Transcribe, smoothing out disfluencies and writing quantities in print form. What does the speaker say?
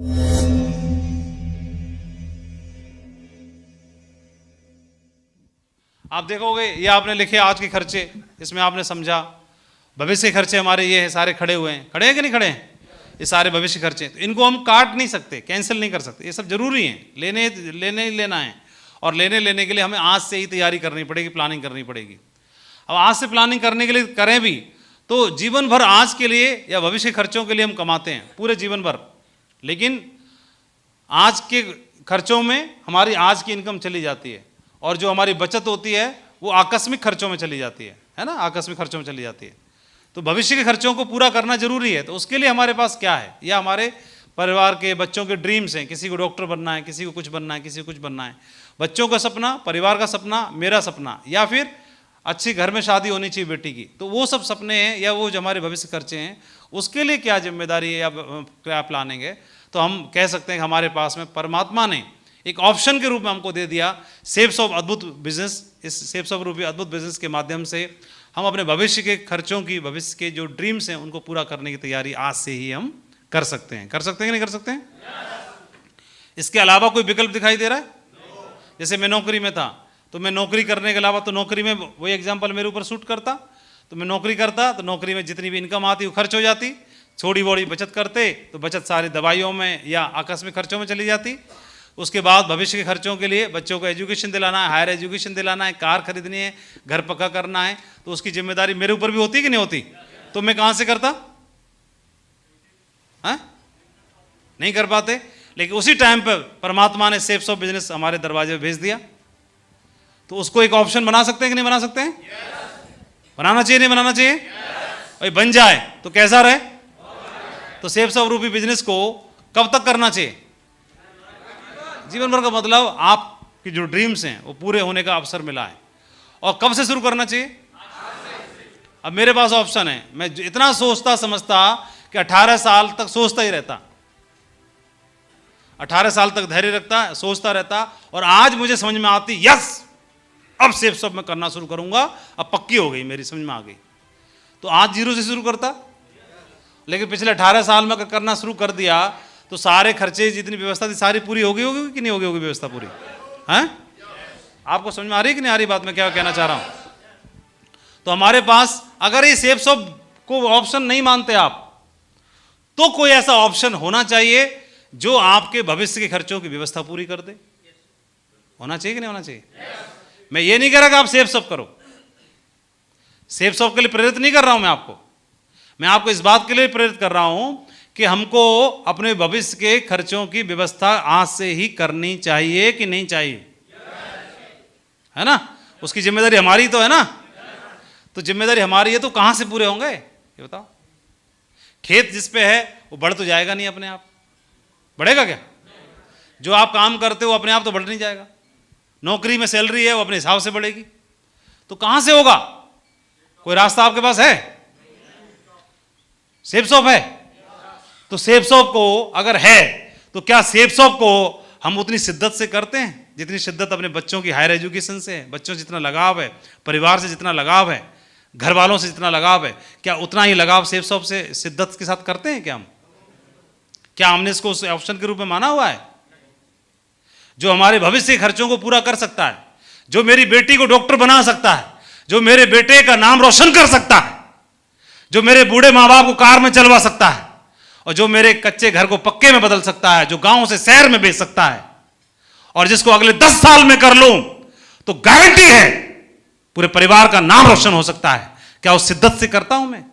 आप देखोगे ये आपने लिखे आज के खर्चे, इसमें आपने समझा भविष्य के खर्चे हमारे ये हैं, सारे खड़े हुए हैं, खड़े हैं कि नहीं खड़े हैं? ये सारे भविष्य खर्चे, तो इनको हम काट नहीं सकते, कैंसिल नहीं कर सकते, ये सब जरूरी हैं, लेना है। और लेने के लिए हमें आज से ही तैयारी करनी पड़ेगी, प्लानिंग करनी पड़ेगी। अब आज से प्लानिंग करने के लिए करें भी तो जीवन भर आज के लिए या भविष्य के खर्चों के लिए हम कमाते हैं पूरे जीवन भर, लेकिन आज के खर्चों में हमारी आज की इनकम चली जाती है और जो हमारी बचत होती है वो आकस्मिक खर्चों में चली जाती है ना, आकस्मिक खर्चों में चली जाती है। तो भविष्य के खर्चों को पूरा करना जरूरी है। तो उसके लिए हमारे पास क्या है, या हमारे परिवार के बच्चों के ड्रीम्स हैं, किसी को डॉक्टर बनना है, किसी को कुछ बनना है, किसी को कुछ बनना है, बच्चों का सपना, परिवार का सपना, मेरा सपना, या फिर अच्छी घर में शादी होनी चाहिए बेटी की। तो वो सब सपने हैं या वो जो हमारे भविष्य खर्चे हैं, उसके लिए क्या जिम्मेदारी है या क्या प्लानिंग है। तो हम कह सकते हैं कि हमारे पास में परमात्मा ने एक ऑप्शन के रूप में हमको दे दिया शेप्स ऑफ अद्भुत बिजनेस। इस शेप्स ऑफ रूपी अद्भुत बिजनेस के माध्यम से हम अपने भविष्य के खर्चों की, भविष्य के जो ड्रीम्स हैं उनको पूरा करने की तैयारी आज से ही हम कर सकते हैं। कर सकते हैं कि नहीं कर सकते हैं? इसके अलावा कोई विकल्प दिखाई दे रहा है? जैसे मैं नौकरी में था तो मैं नौकरी करने के अलावा, तो नौकरी में वही एग्जाम्पल मेरे ऊपर शूट करता, तो मैं नौकरी करता तो नौकरी में जितनी भी इनकम आती वो खर्च हो जाती, थोड़ी बड़ी बचत करते तो बचत सारी दवाइयों में या आकस्मिक खर्चों में चली जाती। उसके बाद भविष्य के खर्चों के लिए बच्चों को एजुकेशन दिलाना है, हायर एजुकेशन दिलाना है, कार खरीदनी है, घर पक्का करना है, तो उसकी जिम्मेदारी मेरे ऊपर भी होती कि नहीं होती? तो मैं कहाँ से करता? हाँ, नहीं कर पाते। लेकिन उसी टाइम पर परमात्मा ने शेप्स ऑफ बिजनेस हमारे दरवाजे पे भेज दिया, तो उसको एक ऑप्शन बना सकते हैं कि नहीं बना सकते हैं? बनाना चाहिए, नहीं बनाना चाहिए? भाई बन जाए तो कैसा रहे? तो शेप्स ऑफ रूपी बिजनेस को कब तक करना चाहिए? जीवन भर का मतलब आपकी जो ड्रीम्स हैं वो पूरे होने का अवसर मिला है। और कब से शुरू करना चाहिए? अब मेरे पास ऑप्शन है, मैं इतना सोचता समझता कि 18 साल तक सोचता ही रहता, 18 साल तक धैर्य रखता, सोचता रहता, और आज मुझे समझ में आती यस अब शेप्स ऑफ मैं करना शुरू करूंगा, अब पक्की हो गई, मेरी समझ में आ गई। तो आज जीरो से शुरू करता, लेकिन पिछले 18 साल में करना शुरू कर दिया तो सारे खर्चे जितनी व्यवस्था थी सारी पूरी हो गई होगी कि नहीं होगी व्यवस्था पूरी? हैं? आपको समझ में आ रही है कि नहीं आ रही बात मैं क्या कहना चाह रहा हूं? तो हमारे पास अगर ये शेप्स ऑफ को ऑप्शन नहीं मानते आप, तो कोई ऐसा ऑप्शन होना चाहिए जो आपके भविष्य के खर्चों की व्यवस्था पूरी कर दे। होना चाहिए कि नहीं होना चाहिए? मैं ये नहीं कह रहा कि आप शेप्स ऑफ करो, शेप्स ऑफ के लिए प्रेरित नहीं कर रहा हूं मैं आपको इस बात के लिए प्रेरित कर रहा हूं कि हमको अपने भविष्य के खर्चों की व्यवस्था आज से ही करनी चाहिए कि नहीं चाहिए? है ना? उसकी जिम्मेदारी हमारी तो है ना? तो जिम्मेदारी हमारी है तो कहां से पूरे होंगे ये बताओ? खेत जिस पे है वो बढ़ तो जाएगा नहीं अपने आप, बढ़ेगा क्या? जो आप काम करते हो अपने आप तो बढ़ नहीं जाएगा। नौकरी में सैलरी है वो अपने हिसाब से बढ़ेगी, तो कहां से होगा? कोई रास्ता आपके पास है? शेप्स ऑफ है। तो शेप्स ऑफ को अगर है तो क्या शेप्स ऑफ को हम उतनी शिद्दत से करते हैं जितनी शिद्दत अपने बच्चों की हायर एजुकेशन से है? बच्चों से जितना लगाव है, परिवार से जितना लगाव है, घर वालों से जितना लगाव है, क्या उतना ही लगाव शेप्स ऑफ से शिद्दत के साथ करते हैं क्या हम? क्या हमने इसको उस ऑप्शन के रूप में माना हुआ है जो हमारे भविष्य के खर्चों को पूरा कर सकता है, जो मेरी बेटी को डॉक्टर बना सकता है, जो मेरे बेटे का नाम रोशन कर सकता है, जो मेरे बूढ़े माँ बाप को कार में चलवा सकता है, और जो मेरे कच्चे घर को पक्के में बदल सकता है, जो गांव से शहर में भेज सकता है, और जिसको अगले 10 साल में कर लूं तो गारंटी है पूरे परिवार का नाम रोशन हो सकता है? क्या उस शिद्दत से करता हूं मैं?